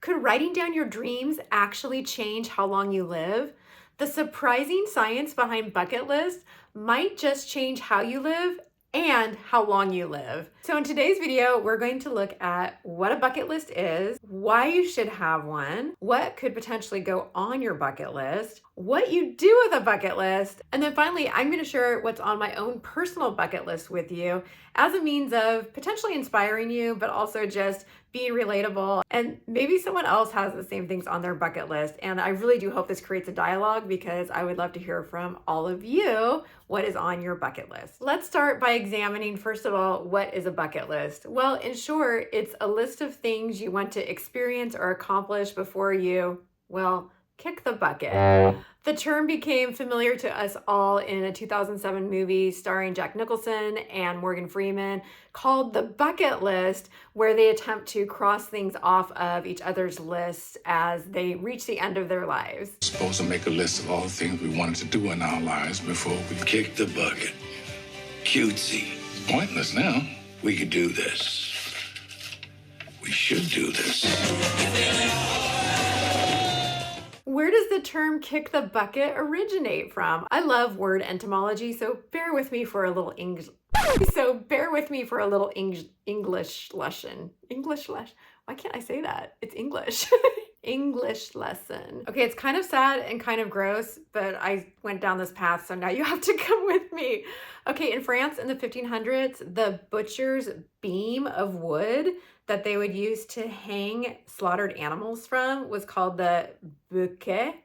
Could writing down your dreams actually change how long you live? The surprising science behind bucket lists might just change how you live and how long you live. So in today's video, we're going to look at what a bucket list is, why you should have one, what could potentially go on your bucket list, what you do with a bucket list, and then finally, I'm going to share what's on my own personal bucket list with you as a means of potentially inspiring you, but also just being relatable. And maybe someone else has the same things on their bucket list. And I really do hope this creates a dialogue because I would love to hear from all of you what is on your bucket list. Let's start by examining, first of all, what is a bucket list? Well, in short, it's a list of things you want to experience or accomplish before you, well, kick the bucket. The term became familiar to us all in a 2007 movie starring Jack Nicholson and Morgan Freeman called The Bucket List, where they attempt to cross things off of each other's lists as they reach the end of their lives. We're supposed to make a list of all the things we wanted to do in our lives before we Kick the bucket. Cutesy. pointless now. We could do this. We should do this. Where does the term kick the bucket originate from? I love word entomology, so bear with me for a little English lesson. Why can't I say that? It's English. English lesson. Okay, it's kind of sad and kind of gross, but I went down this path, so now you have to come with me. Okay, in France in the 1500s, the butcher's beam of wood that they would use to hang slaughtered animals from was called the bouquet.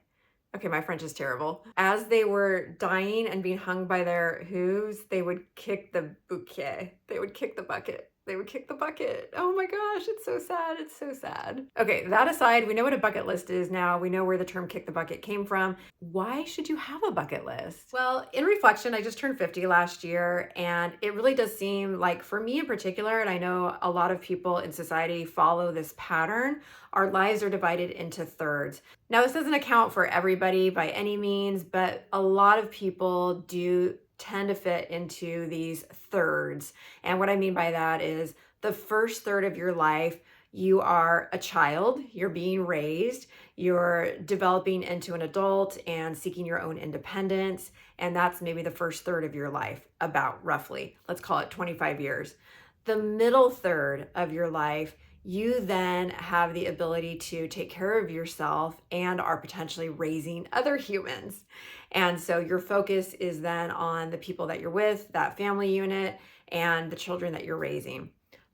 Okay, my French is terrible. As they were dying and being hung by their hooves, they would kick the bouquet. They would kick the bucket. They would kick the bucket. Oh my gosh, it's so sad. It's so sad. Okay, that aside, we know what a bucket list is now. We know where the term kick the bucket came from. Why should you have a bucket list? Well, in reflection, I just turned 50 last year, and it really does seem like, for me in particular, and I know a lot of people in society follow this pattern, our lives are divided into thirds. Now, this doesn't account for everybody by any means, but a lot of people do tend to fit into these thirds. And what I mean by that is the first third of your life, you are a child, you're being raised, you're developing into an adult and seeking your own independence. And that's maybe the first third of your life, about roughly, let's call it 25 years. The middle third of your life, you then have the ability to take care of yourself and are potentially raising other humans. And so your focus is then on the people that you're with, that family unit, and the children that you're raising.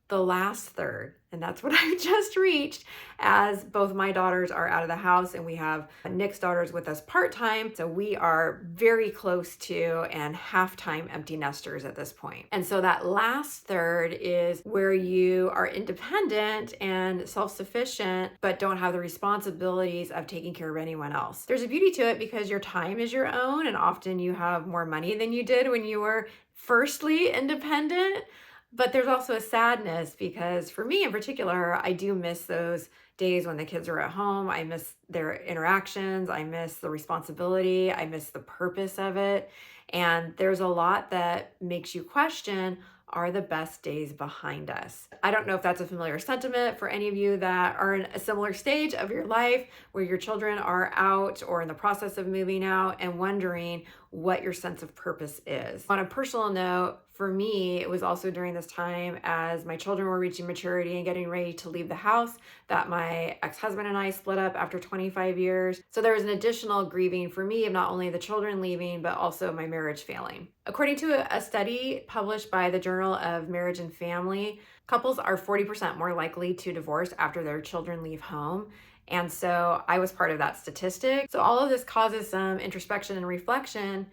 The last third, and that's what I've just reached, as both my daughters are out of the house and we have Nick's daughters with us part-time. So we are very close to and half-time empty nesters at this point. And so that last third is where you are independent and self-sufficient, but don't have the responsibilities of taking care of anyone else. There's a beauty to it because your time is your own, and often you have more money than you did when you were firstly independent. But there's also a sadness because for me in particular, I do miss those days when the kids are at home. I miss their interactions. I miss the responsibility. I miss the purpose of it. And there's a lot that makes you question, are the best days behind us? I don't know if that's a familiar sentiment for any of you that are in a similar stage of your life where your children are out or in the process of moving out and wondering what your sense of purpose is. On a personal note, for me, it was also during this time as my children were reaching maturity and getting ready to leave the house that my ex-husband and I split up after 25 years. So there was an additional grieving for me of not only the children leaving, but also my marriage failing. According to a study published by the Journal of Marriage and Family, couples are 40% more likely to divorce after their children leave home. And so I was part of that statistic. So all of this causes some introspection and reflection.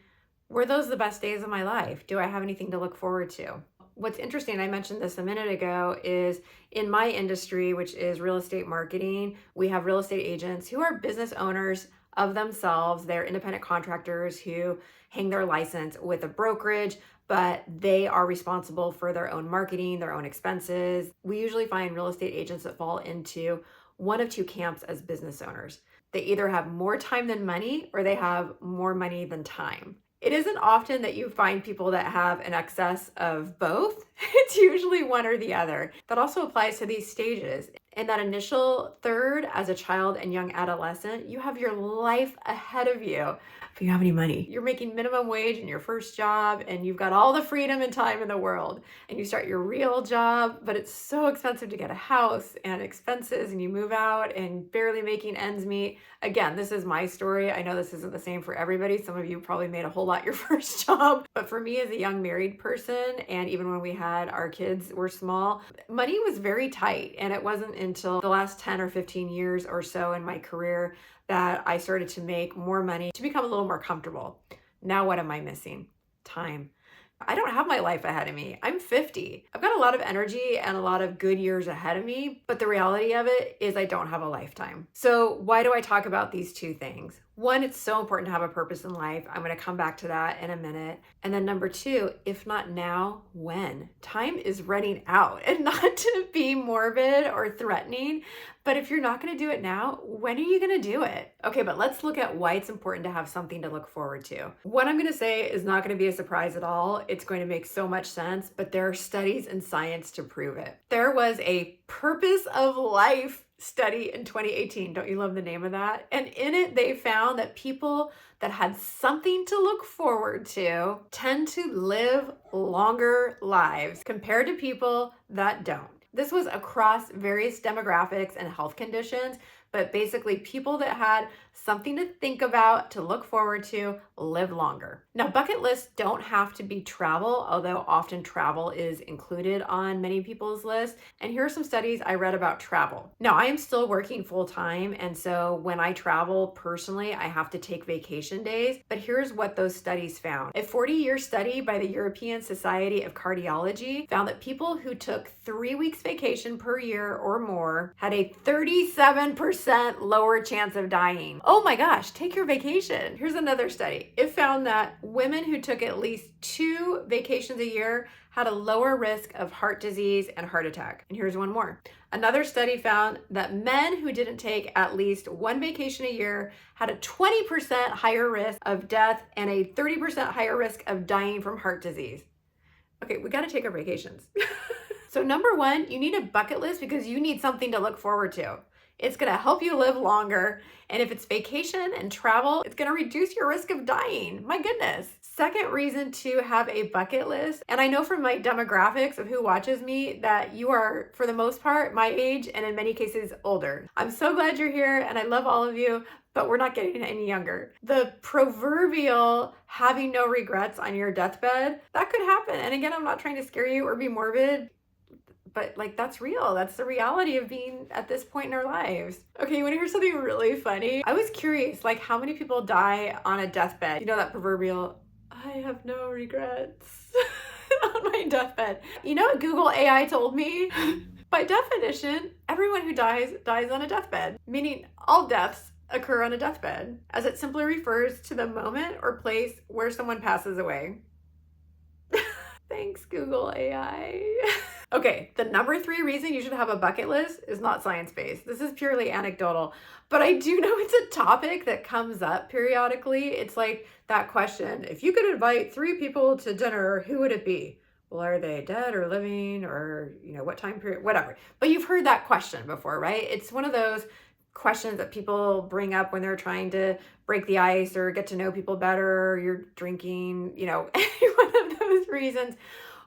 Were those the best days of my life? Do I have anything to look forward to? What's interesting, I mentioned this a minute ago, is in my industry, which is real estate marketing, we have real estate agents who are business owners of themselves. They're independent contractors who hang their license with a brokerage, but they are responsible for their own marketing, their own expenses. We usually find real estate agents that fall into one of two camps as business owners. They either have more time than money or they have more money than time. It isn't often that you find people that have an excess of both. It's usually one or the other. That also applies to these stages. In that initial third, as a child and young adolescent, you have your life ahead of you. If you have any money, you're making minimum wage in your first job and you've got all the freedom and time in the world, and you start your real job, but it's so expensive to get a house and expenses, and you move out and barely making ends meet. Again, this is my story. I know this isn't the same for everybody. Some of you probably made a whole lot your first job, but for me as a young married person, and even when we had our kids were small, money was very tight. And it wasn't until the last 10 or 15 years or so in my career that I started to make more money to become a little more comfortable. Now, what am I missing? Time. I don't have my life ahead of me. I'm 50. I've got a lot of energy and a lot of good years ahead of me, but the reality of it is I don't have a lifetime. So why do I talk about these two things? One, it's so important to have a purpose in life. I'm going to come back to that in a minute. And then number two, if not now, when? Time is running out. And not to be morbid or threatening, but if you're not going to do it now, when are you going to do it? Okay, but let's look at why it's important to have something to look forward to. What I'm going to say is not going to be a surprise at all. It's going to make so much sense, but there are studies and science to prove it. There was a purpose of life study in 2018. Don't you love the name of that? And in it, they found that people that had something to look forward to tend to live longer lives compared to people that don't. This was across various demographics and health conditions, but basically people that had something to think about, to look forward to, live longer. Now, bucket lists don't have to be travel, although often travel is included on many people's lists. And here are some studies I read about travel. Now, I am still working full time, and so when I travel personally, I have to take vacation days. But here's what those studies found. A 40-year study by the European Society of Cardiology found that people who took 3 weeks vacation per year or more had a 37% lower chance of dying. Oh my gosh, take your vacation. Here's another study. It found that women who took at least 2 vacations a year had a lower risk of heart disease and heart attack. And here's one more. Another study found that men who didn't take at least 1 vacation a year had a 20% higher risk of death and a 30% higher risk of dying from heart disease. Okay, we gotta take our vacations. So number one, you need a bucket list because you need something to look forward to. It's going to help you live longer. And if it's vacation and travel, it's going to reduce your risk of dying. My goodness. Second reason to have a bucket list. And I know from my demographics of who watches me that you are, for the most part, my age and in many cases older. I'm so glad you're here and I love all of you, but we're not getting any younger. The proverbial having no regrets on your deathbed, that could happen. And again, I'm not trying to scare you or be morbid, but like that's real. That's the reality of being at this point in our lives. Okay, you want to hear something really funny? I was curious, like how many people die on a deathbed? You know that proverbial, I have no regrets on my deathbed. You know what Google AI told me? By definition, everyone who dies on a deathbed, meaning all deaths occur on a deathbed, as it simply refers to the moment or place where someone passes away. Thanks, Google AI. Okay, the number 3 reason you should have a bucket list is not science-based. This is purely anecdotal, but I do know it's a topic that comes up periodically. It's like that question, if you could invite 3 people to dinner, who would it be? Well, are they dead or living or, what time period, whatever. But you've heard that question before, right? It's one of those questions that people bring up when they're trying to break the ice or get to know people better, or you're drinking, any one of those reasons.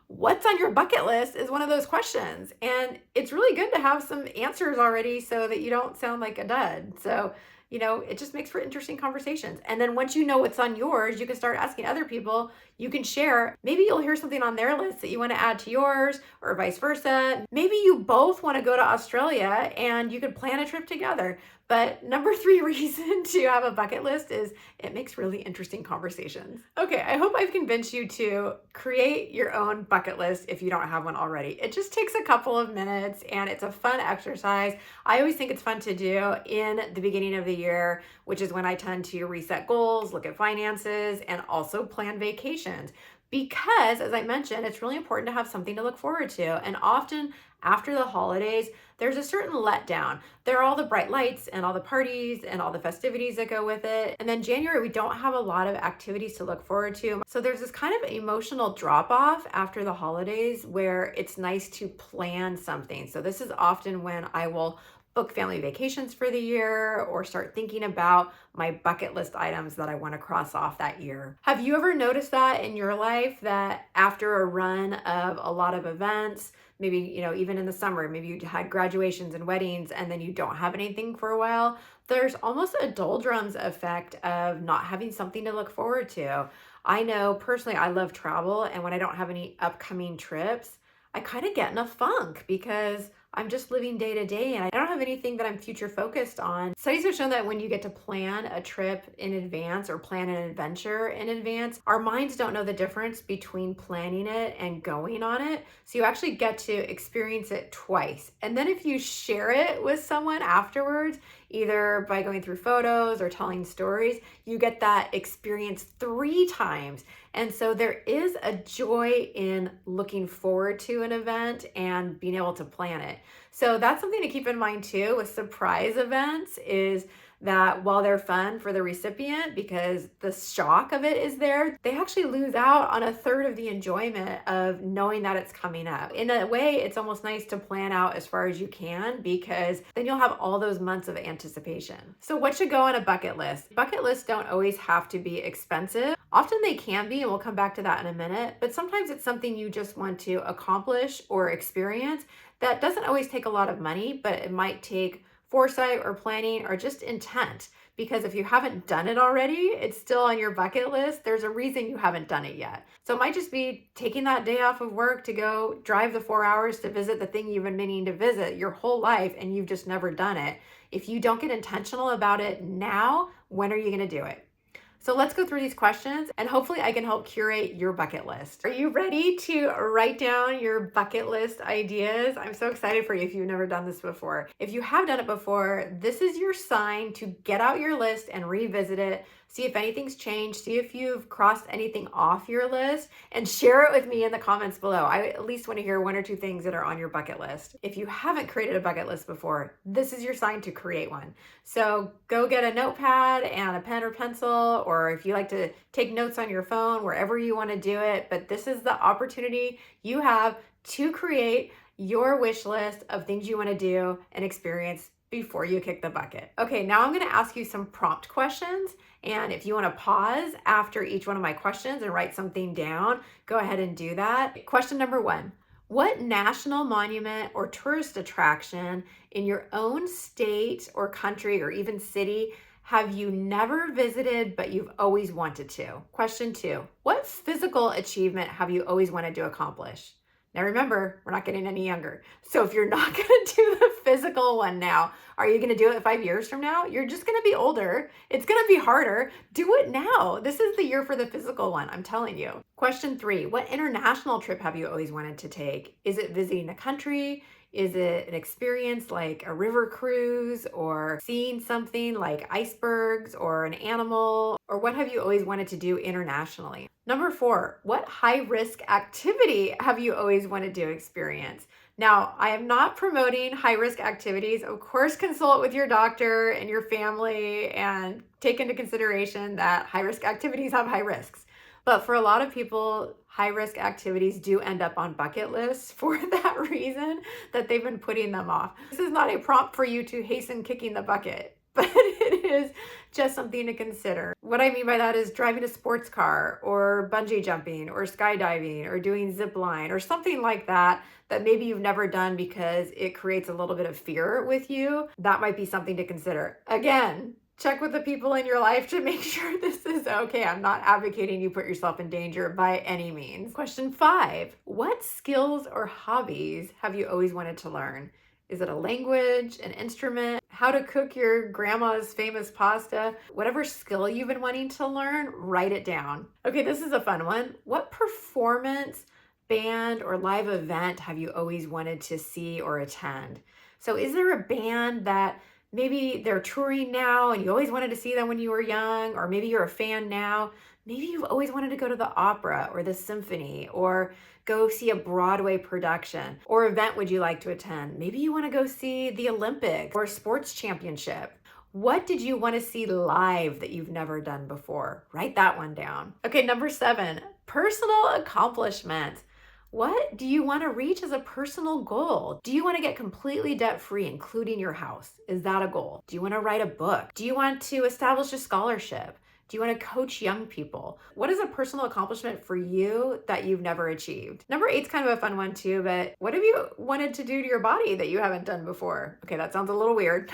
What's on your bucket list is one of those questions. And it's really good to have some answers already so that you don't sound like a dud. So, it just makes for interesting conversations. And then once you know what's on yours, you can start asking other people. You can share. Maybe you'll hear something on their list that you want to add to yours or vice versa. Maybe you both want to go to Australia and you could plan a trip together. But number 3 reason to have a bucket list is it makes really interesting conversations. Okay, I hope I've convinced you to create your own bucket list if you don't have one already. It just takes a couple of minutes and it's a fun exercise. I always think it's fun to do in the beginning of the year, which is when I tend to reset goals, look at finances, and also plan vacations. Because, as I mentioned, it's really important to have something to look forward to. And often After the holidays, there's a certain letdown. There are all the bright lights and all the parties and all the festivities that go with it. And then January, we don't have a lot of activities to look forward to. So there's this kind of emotional drop off after the holidays where it's nice to plan something. So this is often when I will book family vacations for the year or start thinking about my bucket list items that I want to cross off that year. Have you ever noticed that in your life, that after a run of a lot of events, maybe, even in the summer, maybe you had graduations and weddings and then you don't have anything for a while, there's almost a doldrums effect of not having something to look forward to. I know personally, I love travel, and when I don't have any upcoming trips, I kind of get in a funk because I'm just living day to day and I don't have anything that I'm future focused on. Studies have shown that when you get to plan a trip in advance or plan an adventure in advance, our minds don't know the difference between planning it and going on it. So you actually get to experience it twice. And then if you share it with someone afterwards, either by going through photos or telling stories, you get that experience 3 times. And so there is a joy in looking forward to an event and being able to plan it. So that's something to keep in mind too with surprise events, is that while they're fun for the recipient because the shock of it is there, they actually lose out on a third of the enjoyment of knowing that it's coming up. In a way, it's almost nice to plan out as far as you can because then you'll have all those months of anticipation. So what should go on a bucket list? Bucket lists don't always have to be expensive. Often they can be, and we'll come back to that in a minute, but sometimes it's something you just want to accomplish or experience that doesn't always take a lot of money, but it might take foresight or planning or just intent. Because if you haven't done it already, it's still on your bucket list. There's a reason you haven't done it yet. So it might just be taking that day off of work to go drive the 4 hours to visit the thing you've been meaning to visit your whole life and you've just never done it. If you don't get intentional about it now, when are you going to do it? So let's go through these questions and hopefully I can help curate your bucket list. Are you ready to write down your bucket list ideas? I'm so excited for you if you've never done this before. If you have done it before, this is your sign to get out your list and revisit it. See if anything's changed, see if you've crossed anything off your list, and share it with me in the comments below. I at least want to hear 1 or 2 things that are on your bucket list. If you haven't created a bucket list before, this is your sign to create one. So go get a notepad and a pen or pencil, or if you like to take notes on your phone, wherever you want to do it, but this is the opportunity you have to create your wish list of things you want to do and experience before you kick the bucket. Okay, now I'm going to ask you some prompt questions. And if you want to pause after each one of my questions and write something down, go ahead and do that. Question number 1. What national monument or tourist attraction in your own state or country or even city have you never visited but you've always wanted to? Question 2. What physical achievement have you always wanted to accomplish? Now remember, we're not getting any younger. So if you're not going to do the physical one now, are you going to do it 5 years from now? You're just going to be older. It's going to be harder. Do it now. This is the year for the physical one, I'm telling you. Question 3, what international trip have you always wanted to take? Is it visiting a country? Is it an experience like a river cruise or seeing something like icebergs or an animal? Or what have you always wanted to do internationally? Number 4, what high-risk activity have you always wanted to experience? Now, I am not promoting high-risk activities. Of course, consult with your doctor and your family and take into consideration that high-risk activities have high risks. But for a lot of people, high-risk activities do end up on bucket lists for that reason that they've been putting them off. This is not a prompt for you to hasten kicking the bucket, but it is just something to consider. What I mean by that is driving a sports car or bungee jumping or skydiving or doing zip line or something like that that maybe you've never done because it creates a little bit of fear with you. That might be something to consider. Again, check with the people in your life to make sure this is okay. I'm not advocating you put yourself in danger by any means. Question 5, what skills or hobbies have you always wanted to learn? Is it a language, an instrument, how to cook your grandma's famous pasta? Whatever skill you've been wanting to learn, write it down. Okay, this is a fun one. What performance, band, or live event have you always wanted to see or attend? So is there a band that Maybe they're touring now and you always wanted to see them when you were young, or maybe you're a fan now. Maybe you've always wanted to go to the opera or the symphony or go see a Broadway production. Or event would you like to attend? Maybe you want to go see the Olympics or a sports championship. What did you want to see live that you've never done before? Write that one down. Okay, number 7, personal accomplishments. What do you want to reach as a personal goal? Do you want to get completely debt free, including your house? Is that a goal? Do you want to write a book? Do you want to establish a scholarship? Do you want to coach young people? What is a personal accomplishment for you that you've never achieved? Number 8 is kind of a fun one too, but what have you wanted to do to your body that you haven't done before? Okay, that sounds a little weird,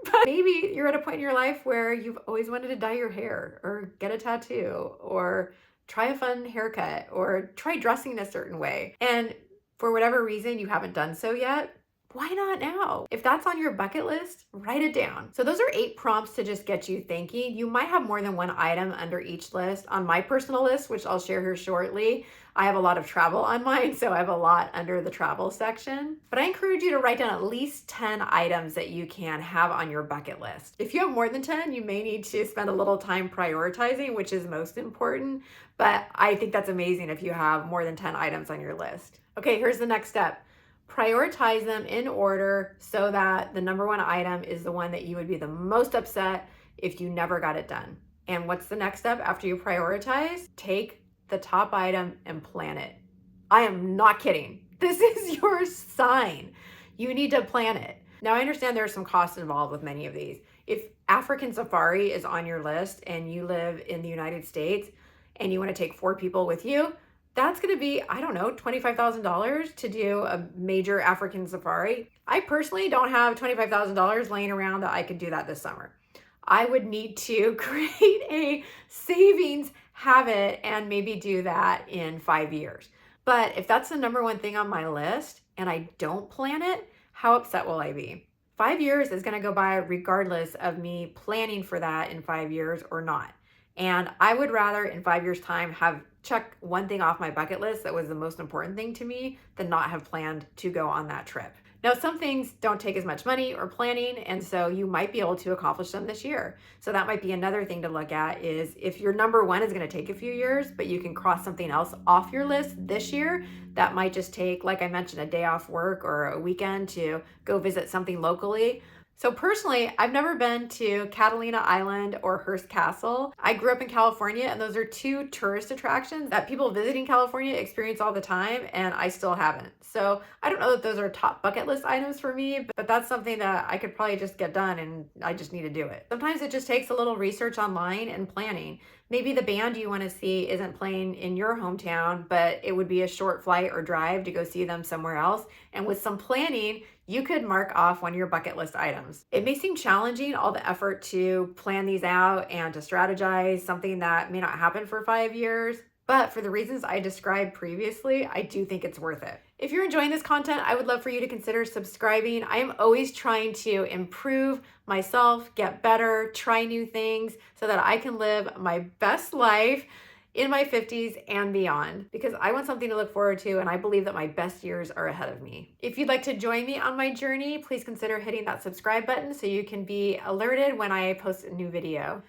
but maybe you're at a point in your life where you've always wanted to dye your hair or get a tattoo or try a fun haircut or try dressing a certain way. And for whatever reason you haven't done so yet, why not now? If that's on your bucket list, write it down. So those are 8 prompts to just get you thinking. You might have more than one item under each list. On my personal list, which I'll share here shortly, I have a lot of travel on mine, so I have a lot under the travel section. But I encourage you to write down at least 10 items that you can have on your bucket list. If you have more than 10, you may need to spend a little time prioritizing, which is most important. But I think that's amazing if you have more than 10 items on your list. Okay, here's the next step. Prioritize them in order so that the number 1 item is the one that you would be the most upset if you never got it done. And what's the next step after you prioritize? Take the top item and plan it. I am not kidding. This is your sign. You need to plan it. Now, I understand there are some costs involved with many of these. If African safari is on your list and you live in the United States and you want to take 4 people with you, that's going to be, I don't know, $25,000 to do a major African safari. I personally don't have $25,000 laying around that I could do that this summer. I would need to create a savings habit and maybe do that in 5 years. But if that's the number 1 thing on my list and I don't plan it, how upset will I be? 5 years is going to go by regardless of me planning for that in 5 years or not. And I would rather in 5 years' time have check one thing off my bucket list that was the most important thing to me than not have planned to go on that trip. Now, some things don't take as much money or planning, and so you might be able to accomplish them this year. So that might be another thing to look at is if your number 1 is going to take a few years, but you can cross something else off your list this year, that might just take, like I mentioned, a day off work or a weekend to go visit something locally. So personally, I've never been to Catalina Island or Hearst Castle. I grew up in California, and those are 2 tourist attractions that people visiting California experience all the time, and I still haven't. So I don't know that those are top bucket list items for me, but that's something that I could probably just get done, and I just need to do it. Sometimes it just takes a little research online and planning. Maybe the band you want to see isn't playing in your hometown, but it would be a short flight or drive to go see them somewhere else. And with some planning, you could mark off one of your bucket list items. It may seem challenging, all the effort to plan these out and to strategize something that may not happen for 5 years, but for the reasons I described previously, I do think it's worth it. If you're enjoying this content, I would love for you to consider subscribing. I am always trying to improve myself, get better, try new things so that I can live my best life in my 50s and beyond, because I want something to look forward to, and I believe that my best years are ahead of me. If you'd like to join me on my journey, please consider hitting that subscribe button so you can be alerted when I post a new video.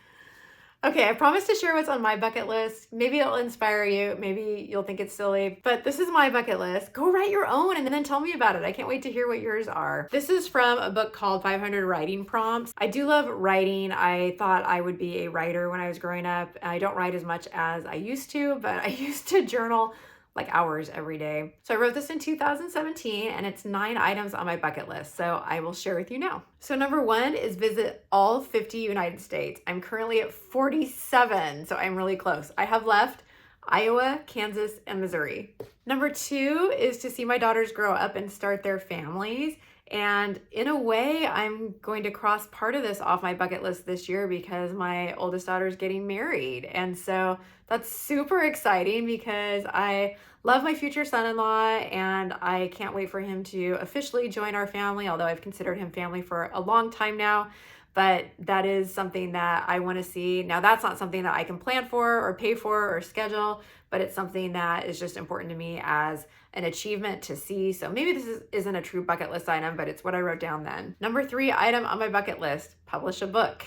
Okay, I promised to share what's on my bucket list. Maybe it'll inspire you. Maybe you'll think it's silly, but this is my bucket list. Go write your own and then tell me about it. I can't wait to hear what yours are. This is from a book called 500 Writing Prompts. I do love writing. I thought I would be a writer when I was growing up. I don't write as much as I used to, but I used to journal like hours every day. So I wrote this in 2017, and it's 9 items on my bucket list. So I will share with you now. So number 1 is visit all 50 United States. I'm currently at 47, so I'm really close. I have left Iowa, Kansas, and Missouri. Number 2 is to see my daughters grow up and start their families. And in a way, I'm going to cross part of this off my bucket list this year because my oldest daughter is getting married. And so that's super exciting because I love my future son-in-law and I can't wait for him to officially join our family, although I've considered him family for a long time now. but that is something that I want to see. Now, that's not something that I can plan for or pay for or schedule, but it's something that is just important to me as an achievement to see. So maybe isn't a true bucket list item, but it's what I wrote down then. Number 3 item on my bucket list, publish a book.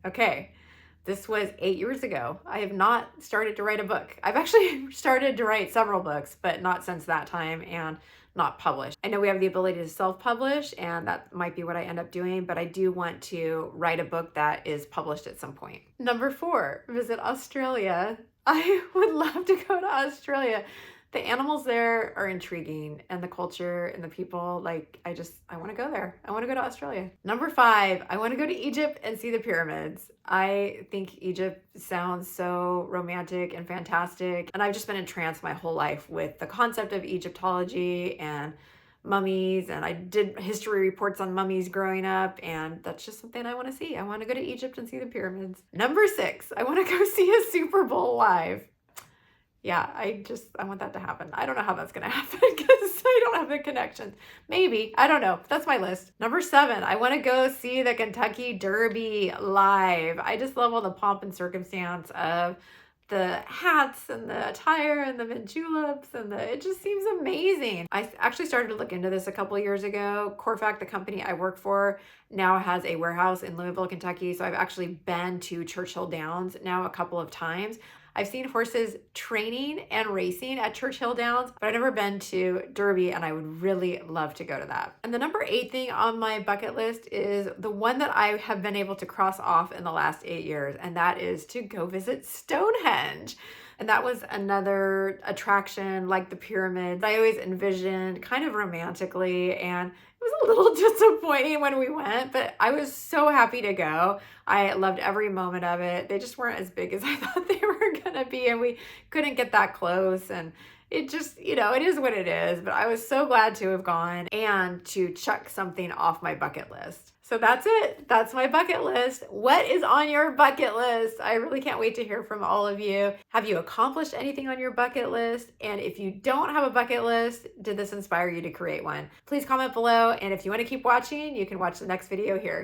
Okay. This was 8 years ago. I have not started to write a book. I've actually started to write several books, but not since that time and not published. I know we have the ability to self-publish, and that might be what I end up doing, but I do want to write a book that is published at some point. Number 4, visit Australia. I would love to go to Australia. The animals there are intriguing, and the culture and the people, like, I want to go there. I want to go to Australia. Number 5, I want to go to Egypt and see the pyramids. I think Egypt sounds so romantic and fantastic, and I've just been entranced my whole life with the concept of Egyptology and mummies, and I did history reports on mummies growing up, and that's just something I want to see. I want to go to Egypt and see the pyramids. Number 6, I want to go see a Super Bowl live. Yeah, I want that to happen. I don't know how that's going to happen because I don't have the connections. Maybe. I don't know. That's my list. Number 7, I want to go see the Kentucky Derby live. I just love all the pomp and circumstance of the hats and the attire and the mint juleps it just seems amazing. I actually started to look into this a couple of years ago. Corfac, the company I work for, now has a warehouse in Louisville, Kentucky. So I've actually been to Churchill Downs now a couple of times. I've seen horses training and racing at Churchill Downs, but I've never been to Derby, and I would really love to go to that. And the number 8 thing on my bucket list is the one that I have been able to cross off in the last 8 years, and that is to go visit Stonehenge. And that was another attraction like the pyramids I always envisioned kind of romantically, and it was a little disappointing when we went, but I was so happy to go. I loved every moment of it. They just weren't as big as I thought they were gonna be, and we couldn't get that close, and it just, it is what it is, but I was so glad to have gone and to check something off my bucket list. So that's it. That's my bucket list. What is on your bucket list? I really can't wait to hear from all of you. Have you accomplished anything on your bucket list? And if you don't have a bucket list, did this inspire you to create one? Please comment below. And if you want to keep watching, you can watch the next video here.